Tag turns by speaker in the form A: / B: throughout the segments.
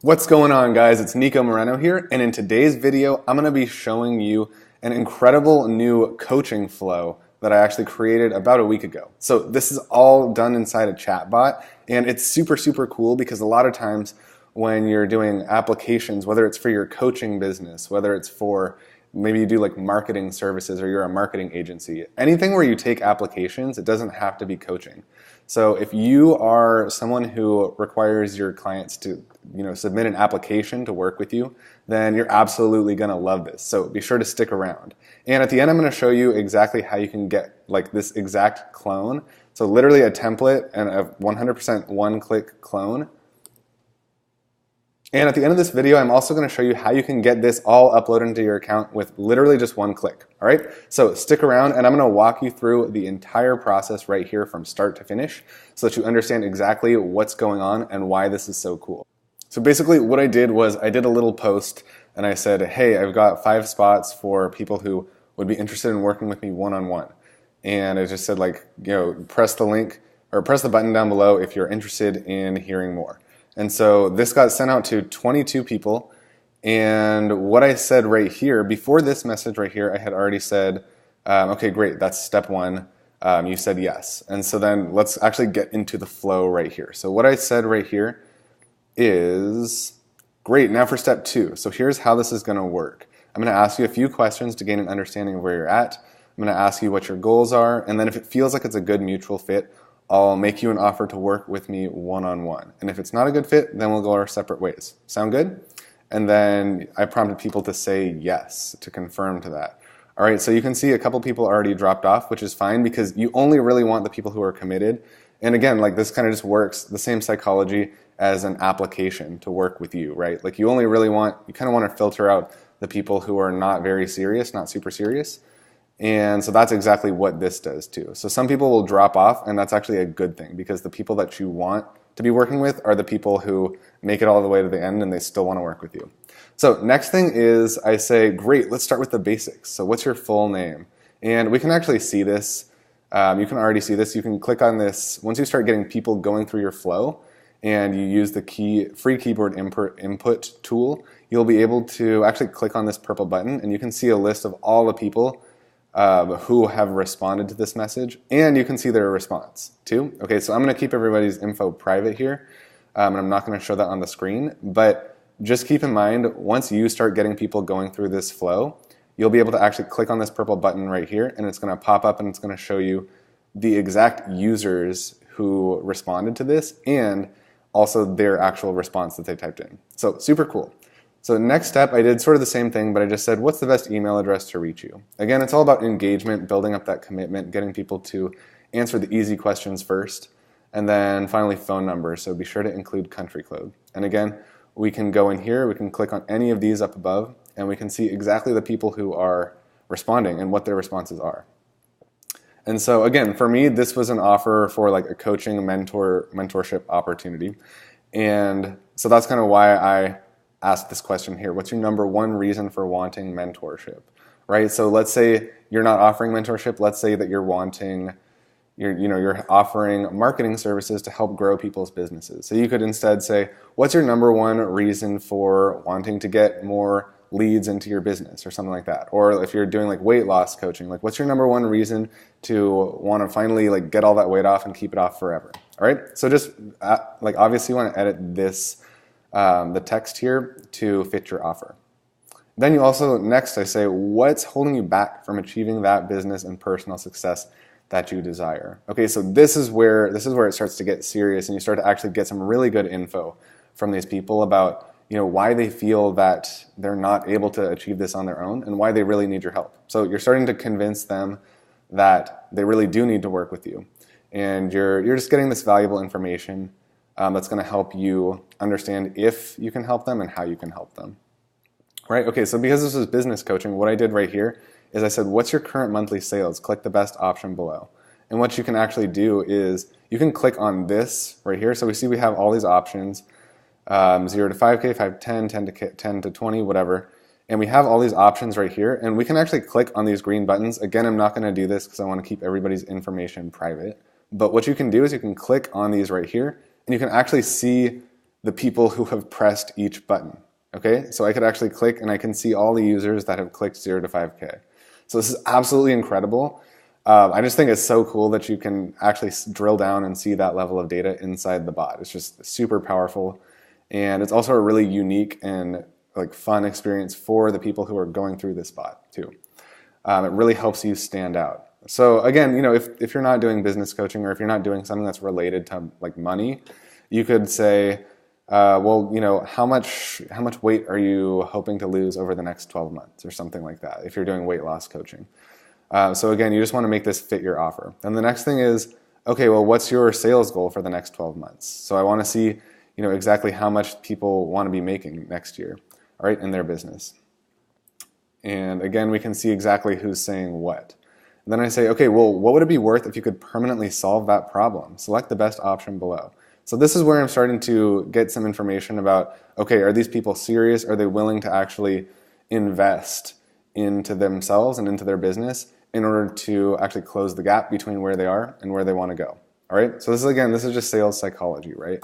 A: What's going on, guys? It's Nico Moreno here, and in today's video I'm going to be showing you an incredible new coaching flow that I actually created about a week ago. So this is all done inside a chatbot, and it's super cool because a lot of times when you're doing applications, whether it's for your coaching business, whether it's for maybe you do like marketing services or you're a marketing agency, anything where you take applications, it doesn't have to be coaching. So if you are someone who requires your clients to submit an application to work with you, then you're absolutely going to love this. So be sure to stick around. And at the end, I'm going to show you exactly how you can get like this exact clone. So literally a template and a 100% one-click clone. And at the end of this video, I'm also going to show you how you can get this all uploaded into your account with literally just one click. All right, so stick around and I'm going to walk you through the entire process right here from start to finish so that you understand exactly what's going on and why this is so cool. So basically what I did was I did a little post and I said, hey, I've got 5 spots for people who would be interested in working with me one-on-one. And I just said press the link or press the button down below if you're interested in hearing more. And so this got sent out to 22 people, and what I said right here, before this message right here, I had already said, okay, great, that's step 1, you said yes. And so then let's actually get into the flow right here. So what I said right here is, great, now for step 2. So here's how this is going to work. I'm going to ask you a few questions to gain an understanding of where you're at. I'm going to ask you what your goals are, and then if it feels like it's a good mutual fit, I'll make you an offer to work with me one-on-one. And if it's not a good fit, then we'll go our separate ways. Sound good? And then I prompted people to say yes, to confirm to that. All right, so you can see a couple people already dropped off, which is fine because you only really want the people who are committed. And again, like this kind of just works, the same psychology as an application to work with you, right? Like you only really want, you kind of want to filter out the people who are not very serious, not super serious. And so that's exactly what this does too. So some people will drop off, and that's actually a good thing because the people that you want to be working with are the people who make it all the way to the end and they still want to work with you. So next thing is I say, great, let's start with the basics. So what's your full name? And we can actually see this. You can already see this. You can click on this. Once you start getting people going through your flow and you use the free keyboard input tool, you'll be able to actually click on this purple button and you can see a list of all the people who have responded to this message, and you can see their response too. Okay, so I'm going to keep everybody's info private here, and I'm not going to show that on the screen, but just keep in mind, once you start getting people going through this flow, you'll be able to actually click on this purple button right here, and it's going to pop up and it's going to show you the exact users who responded to this and also their actual response that they typed in. So super cool. So next step, I did sort of the same thing, but I just said, what's the best email address to reach you? Again, it's all about engagement, building up that commitment, getting people to answer the easy questions first, and then finally phone number. So be sure to include country code. And again, we can go in here, we can click on any of these up above, and we can see exactly the people who are responding and what their responses are. And so again, for me, this was an offer for like a coaching, mentorship opportunity. And so that's kind of why I ask this question here. What's your number one reason for wanting mentorship, right? So let's say you're not offering mentorship. Let's say that you're offering marketing services to help grow people's businesses. So you could instead say, what's your number one reason for wanting to get more leads into your business or something like that? Or if you're doing like weight loss coaching, like what's your number one reason to want to finally like get all that weight off and keep it off forever? All right. So just obviously you want to edit this the text here to fit your offer. Then you also, next I say, what's holding you back from achieving that business and personal success that you desire? Okay, so this is where it starts to get serious and you start to actually get some really good info from these people about why they feel that they're not able to achieve this on their own and why they really need your help. So you're starting to convince them that they really do need to work with you. And you're just getting this valuable information that's going to help you understand if you can help them and how you can help them. Right? Okay, so because this is business coaching, what I did right here is I said, what's your current monthly sales? Click the best option below. And what you can actually do is you can click on this right here. So we have all these options, 0 to 5K, 5 to 10, 10 to 20, whatever. And we have all these options right here. And we can actually click on these green buttons. Again, I'm not going to do this because I want to keep everybody's information private. But what you can do is you can click on these right here, and you can actually see the people who have pressed each button. Okay, so I could actually click and I can see all the users that have clicked 0 to 5K. So this is absolutely incredible. I just think it's so cool that you can actually drill down and see that level of data inside the bot. It's just super powerful, and it's also a really unique and like fun experience for the people who are going through this bot too. It really helps you stand out. So again, if you're not doing business coaching, or if you're not doing something that's related to like money, you could say, well, how much weight are you hoping to lose over the next 12 months or something like that if you're doing weight loss coaching. So again, you just want to make this fit your offer. And the next thing is, okay, well, what's your sales goal for the next 12 months? So I want to see, exactly how much people want to be making next year, all right, in their business. And again, we can see exactly who's saying what. And then I say, okay, well, what would it be worth if you could permanently solve that problem? Select the best option below. So this is where I'm starting to get some information about, okay, are these people serious? Are they willing to actually invest into themselves and into their business in order to actually close the gap between where they are and where they want to go? All right, so this is just sales psychology, right?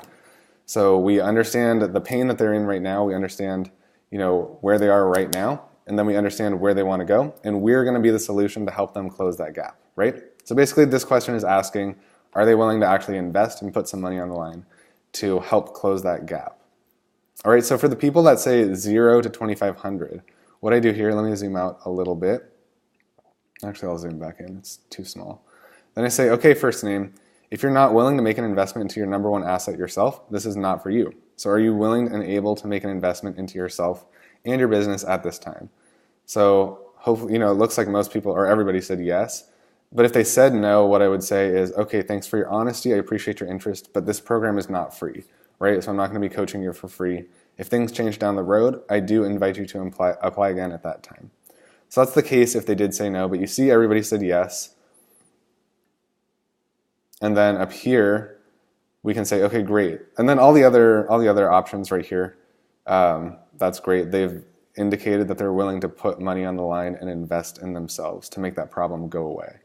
A: So we understand the pain that they're in right now. We understand, where they are right now, and then we understand where they want to go, and we're going to be the solution to help them close that gap, right? So basically this question is asking, are they willing to actually invest and put some money on the line to help close that gap? All right, so for the people that say 0 to 2,500, what I do here, let me zoom out a little bit. Actually, I'll zoom back in, it's too small. Then I say, okay, first name, if you're not willing to make an investment into your number one asset yourself, this is not for you. So are you willing and able to make an investment into yourself and your business at this time? So hopefully, it looks like most people or everybody said yes. But if they said no, what I would say is, okay, thanks for your honesty. I appreciate your interest, but this program is not free, right? So I'm not going to be coaching you for free. If things change down the road, I do invite you to apply again at that time. So that's the case if they did say no, but you see everybody said yes. And then up here, we can say, okay, great. And then all the other options right here, that's great. They've indicated that they're willing to put money on the line and invest in themselves to make that problem go away.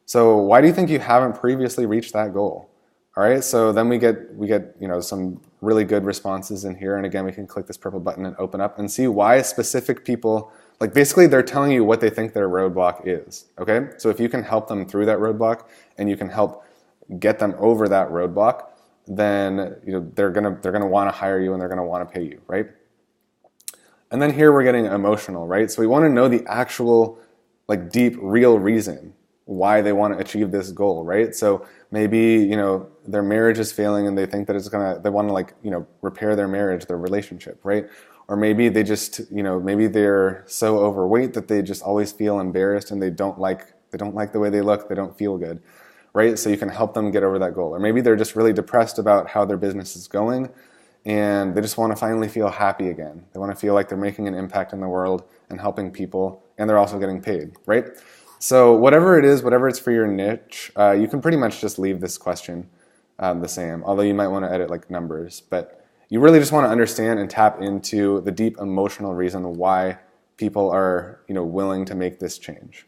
A: So why do you think you haven't previously reached that goal? All right, so then we get some really good responses in here, and again we can click this purple button and open up and see why specific people, like basically they're telling you what they think their roadblock is. Okay, so if you can help them through that roadblock and you can help get them over that roadblock, then they're gonna want to hire you and they're gonna want to pay you, right? And then here we're getting emotional, right? So we want to know the actual like deep real reason why they want to achieve this goal, right? So maybe, their marriage is failing and they think that they want to repair their marriage, their relationship, right? Or maybe they just, maybe they're so overweight that they just always feel embarrassed and they don't like the way they look, they don't feel good, right? So you can help them get over that goal. Or maybe they're just really depressed about how their business is going and they just want to finally feel happy again. They want to feel like they're making an impact in the world and helping people, and they're also getting paid, right? So whatever it is, whatever it's for your niche, you can pretty much just leave this question the same, although you might want to edit like numbers. But you really just want to understand and tap into the deep emotional reason why people are willing to make this change.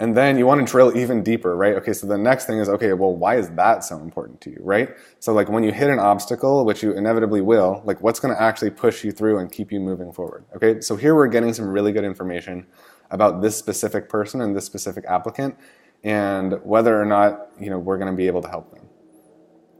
A: And then you want to drill even deeper, right? Okay, so the next thing is, okay, well, why is that so important to you, right? So like when you hit an obstacle, which you inevitably will, like what's going to actually push you through and keep you moving forward, okay? So here we're getting some really good information about this specific person and this specific applicant and whether or not, we're going to be able to help them.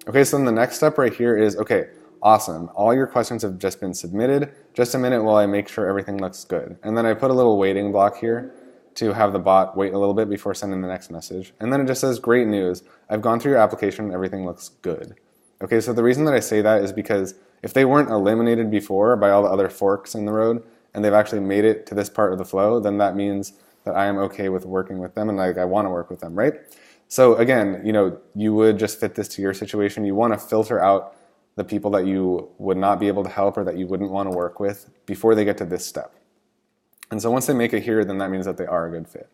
A: Okay, so then the next step right here is, okay, awesome. All your questions have just been submitted. Just a minute while I make sure everything looks good. And then I put a little waiting block here to have the bot wait a little bit before sending the next message. And then it just says, great news. I've gone through your application and everything looks good. Okay, so the reason that I say that is because if they weren't eliminated before by all the other forks in the road and they've actually made it to this part of the flow, then that means that I am okay with working with them and I want to work with them, right? So again, you would just fit this to your situation. You want to filter out the people that you would not be able to help or that you wouldn't want to work with before they get to this step. And so once they make it here, then that means that they are a good fit.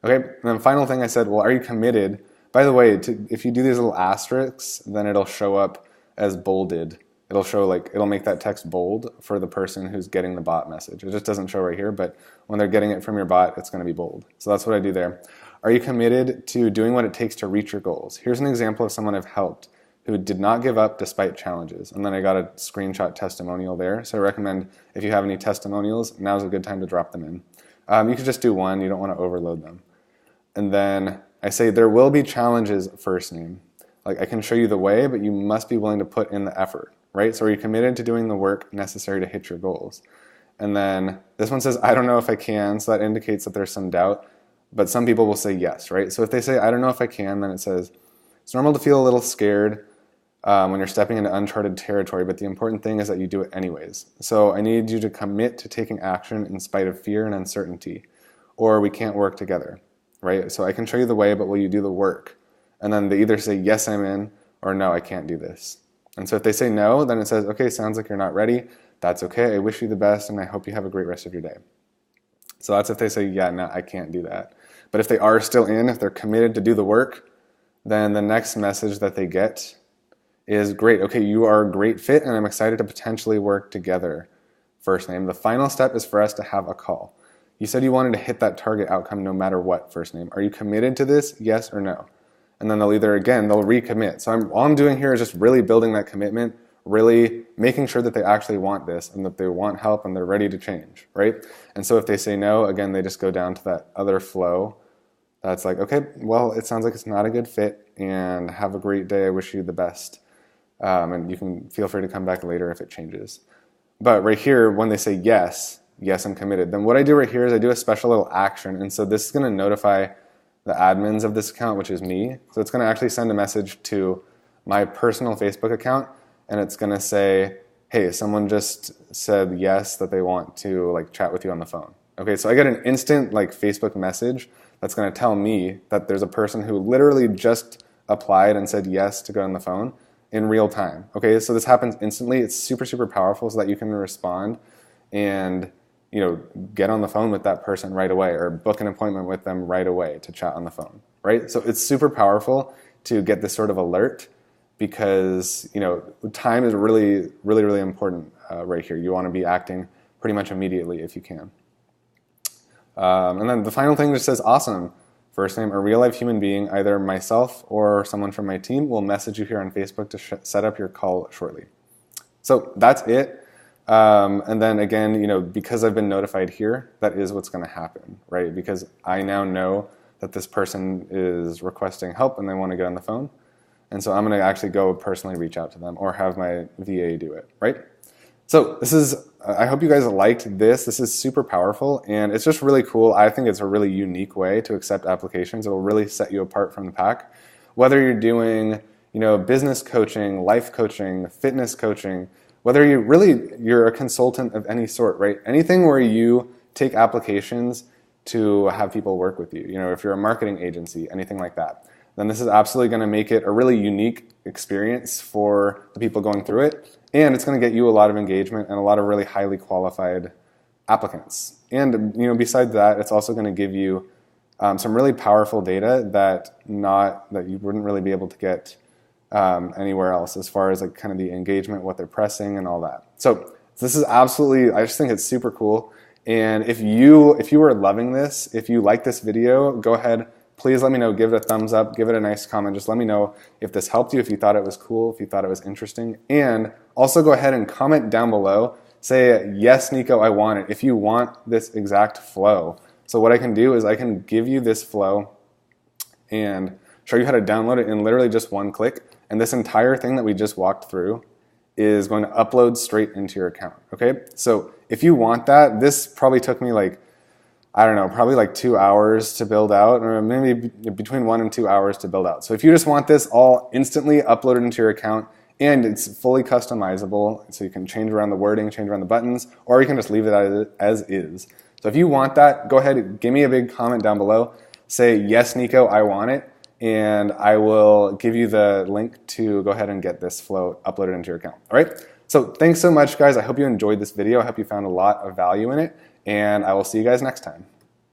A: Okay, and then final thing I said, well, are you committed? By the way, if you do these little asterisks, then it'll show up as bolded. It'll make that text bold for the person who's getting the bot message. It just doesn't show right here, but when they're getting it from your bot, it's going to be bold. So that's what I do there. Are you committed to doing what it takes to reach your goals? Here's an example of someone I've helped who did not give up despite challenges. And then I got a screenshot testimonial there. So I recommend if you have any testimonials, now's a good time to drop them in. You could just do one, you don't want to overload them. And then I say there will be challenges, first name. Like I can show you the way, but you must be willing to put in the effort, right? So are you committed to doing the work necessary to hit your goals? And then this one says, I don't know if I can, so that indicates that there's some doubt, but some people will say yes, right? So if they say, I don't know if I can, then it says, it's normal to feel a little scared when you're stepping into uncharted territory, but the important thing is that you do it anyways. So I need you to commit to taking action in spite of fear and uncertainty, or we can't work together, right? So I can show you the way, but will you do the work? And then they either say, yes, I'm in, or no, I can't do this. And so if they say no, then it says, okay, sounds like you're not ready. That's okay. I wish you the best, and I hope you have a great rest of your day. So that's if they say, yeah, no, I can't do that. But if they are still in, if they're committed to do the work, then the next message that they get is, great, okay, you are a great fit, and I'm excited to potentially work together, first name. The final step is for us to have a call. You said you wanted to hit that target outcome no matter what, first name. Are you committed to this, yes or no? And then they'll either, again, they'll recommit. So all I'm doing here is just really building that commitment, really making sure that they actually want this and that they want help and they're ready to change, right? And so if they say no, again, they just go down to that other flow. That's like, okay, well, it sounds like it's not a good fit, and have a great day. I wish you the best. And you can feel free to come back later if it changes. But right here, when they say yes, yes, I'm committed, then what I do right here is I do a special little action. And so this is going to notify the admins of this account, which is me. So it's going to actually send a message to my personal Facebook account, and it's going to say, hey, someone just said yes, that they want to like chat with you on the phone. Okay, so I get an instant like Facebook message that's going to tell me that there's a person who literally just applied and said yes to go on the phone in real time. Okay, so this happens instantly. It's super, super powerful so that you can respond and get on the phone with that person right away, or book an appointment with them right away to chat on the phone, right? So it's super powerful to get this sort of alert, because time is really, really, really important right here. You want to be acting pretty much immediately if you can. And then the final thing just says, awesome, first name, a real life human being, either myself or someone from my team, will message you here on Facebook to set up your call shortly. So that's it. And then again, because I've been notified here, that is what's going to happen, right? Because I now know that this person is requesting help and they want to get on the phone. And so I'm going to actually go personally reach out to them or have my VA do it, right? So I hope you guys liked this. This is super powerful, and it's just really cool. I think it's a really unique way to accept applications. It will really set you apart from the pack. Whether you're doing, business coaching, life coaching, fitness coaching, whether you're a consultant of any sort, right? Anything where you take applications to have people work with you. If you're a marketing agency, anything like that, then this is absolutely going to make it a really unique experience for the people going through it. And it's going to get you a lot of engagement and a lot of really highly qualified applicants. And besides that, it's also going to give you some really powerful data that you wouldn't really be able to get anywhere else, as far as like kind of the engagement, what they're pressing, and all that. So this is absolutely, I just think it's super cool. And if you are loving this, if you like this video, go ahead, please let me know. Give it a thumbs up, give it a nice comment. Just let me know if this helped you, if you thought it was cool, if you thought it was interesting. And also go ahead and comment down below. Say, yes, Nico, I want it, if you want this exact flow. So what I can do is I can give you this flow and show you how to download it in literally just one click. And this entire thing that we just walked through is going to upload straight into your account, okay? So if you want that, this probably took me probably like 2 hours to build out, or maybe between 1 and 2 hours to build out. So if you just want this all instantly uploaded into your account, and it's fully customizable, so you can change around the wording, change around the buttons, or you can just leave it as is. So if you want that, go ahead and give me a big comment down below. Say, yes, Nico, I want it, and I will give you the link to go ahead and get this flow uploaded into your account. All right? So thanks so much, guys. I hope you enjoyed this video. I hope you found a lot of value in it, and I will see you guys next time.